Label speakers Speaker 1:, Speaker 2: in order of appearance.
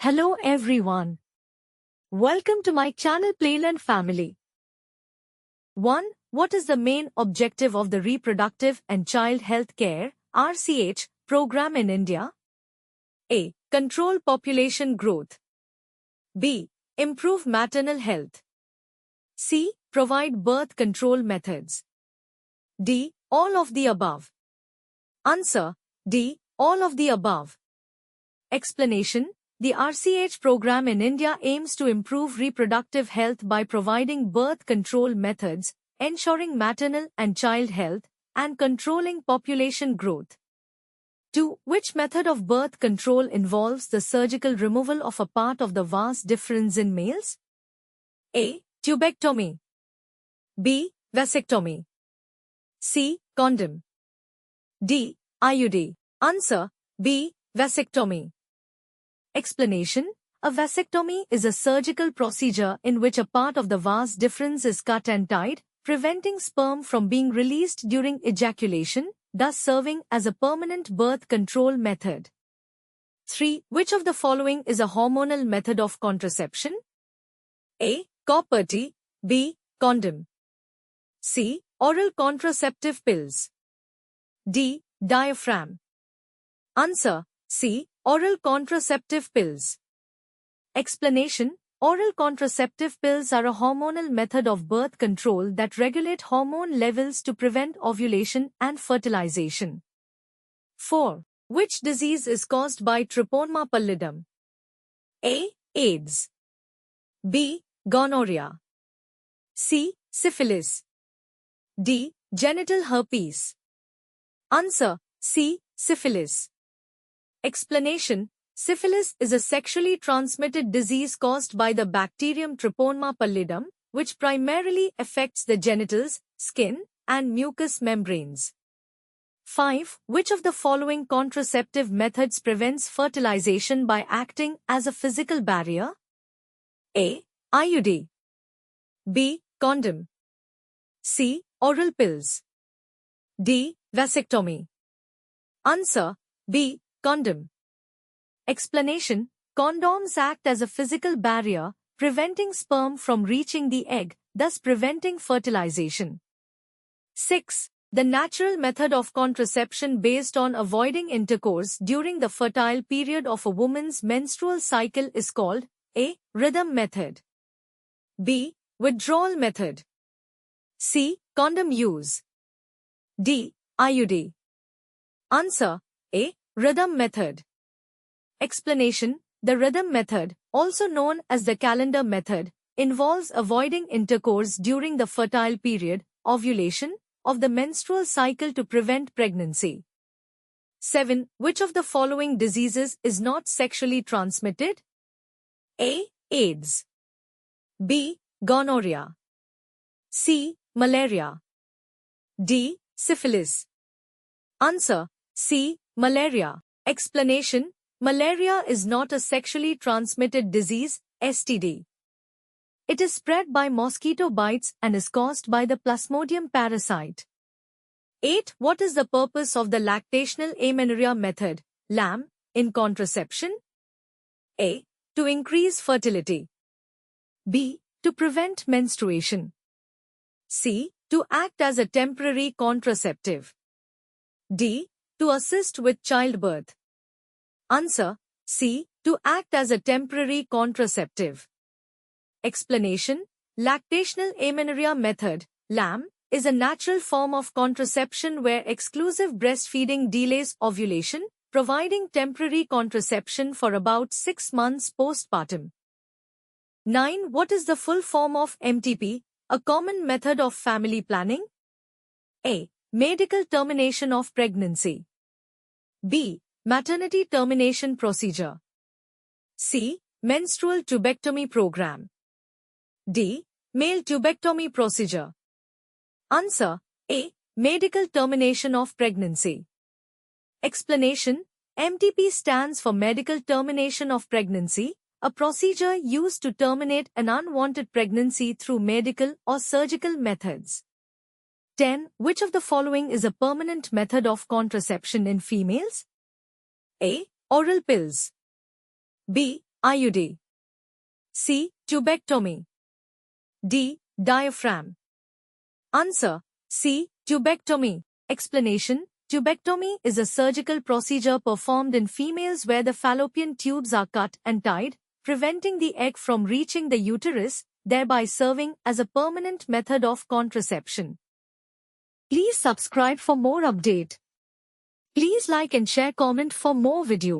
Speaker 1: Hello everyone. Welcome to my channel Playland Family. 1. What is the main objective of the Reproductive and Child Health Care (RCH) program in India? A. Control population growth. B. Improve maternal health. C. Provide birth control methods. D. All of the above. Answer: D. All of the above. Explanation: the RCH program in India aims to improve reproductive health by providing birth control methods, ensuring maternal and child health, and controlling population growth. 2. Which method of birth control involves the surgical removal of a part of the vas deferens in males? A. Tubectomy. B. Vasectomy. C. Condom. D. IUD. Answer: B. Vasectomy. Explanation: a vasectomy is a surgical procedure in which a part of the vas deferens is cut and tied, preventing sperm from being released during ejaculation, thus serving as a permanent birth control method. 3. Which of the following is a hormonal method of contraception? A. Copperty. B. Condom. C. Oral contraceptive pills. D. Diaphragm. Answer: C. Oral contraceptive pills. Explanation: oral contraceptive pills are a hormonal method of birth control that regulate hormone levels to prevent ovulation and fertilization. 4. Which disease is caused by Treponema pallidum? A. AIDS. B. Gonorrhea. C. Syphilis. D. Genital herpes. Answer: C. Syphilis. Explanation: syphilis is a sexually transmitted disease caused by the bacterium Treponema pallidum, which primarily affects the genitals, skin, and mucous membranes. 5. Which of the following contraceptive methods prevents fertilization by acting as a physical barrier? A. IUD. B. Condom. C. Oral pills. D. Vasectomy. Answer: B. Condom. Explanation: condoms act as a physical barrier, preventing sperm from reaching the egg, thus preventing fertilization. 6. The natural method of contraception based on avoiding intercourse during the fertile period of a woman's menstrual cycle is called A. Rhythm method. B. Withdrawal method. C. Condom use. D. IUD. Answer: A. Rhythm method. Explanation: the rhythm method, also known as the calendar method, involves avoiding intercourse during the fertile period, ovulation, of the menstrual cycle to prevent pregnancy. 7. Which of the following diseases is not sexually transmitted? A. AIDS. B. Gonorrhea. C. Malaria. D. Syphilis. Answer: C. Malaria. Explanation: malaria is not a sexually transmitted disease, STD. It is spread by mosquito bites and is caused by the Plasmodium parasite. 8. What is the purpose of the lactational amenorrhea method, LAM, in contraception? A. To increase fertility. B. To prevent menstruation. C. To act as a temporary contraceptive. D. To assist with childbirth. Answer: C. To act as a temporary contraceptive. Explanation: lactational amenorrhea method, LAM, is a natural form of contraception where exclusive breastfeeding delays ovulation, providing temporary contraception for about 6 months postpartum. 9. What is the full form of MTP, a common method of family planning? A. Medical termination of pregnancy. B. Maternity termination procedure. C. Menstrual tubectomy program. D. Male tubectomy procedure. Answer: A. Medical termination of pregnancy. Explanation: MTP stands for medical termination of pregnancy, a procedure used to terminate an unwanted pregnancy through medical or surgical methods. 10. Which of the following is a permanent method of contraception in females? A. Oral pills. B. IUD. C. Tubectomy. D. Diaphragm. Answer. C. Tubectomy. Explanation. Tubectomy is a surgical procedure performed in females where the fallopian tubes are cut and tied, preventing the egg from reaching the uterus, thereby serving as a permanent method of contraception. Please subscribe for more update. Please like and share comment for more video.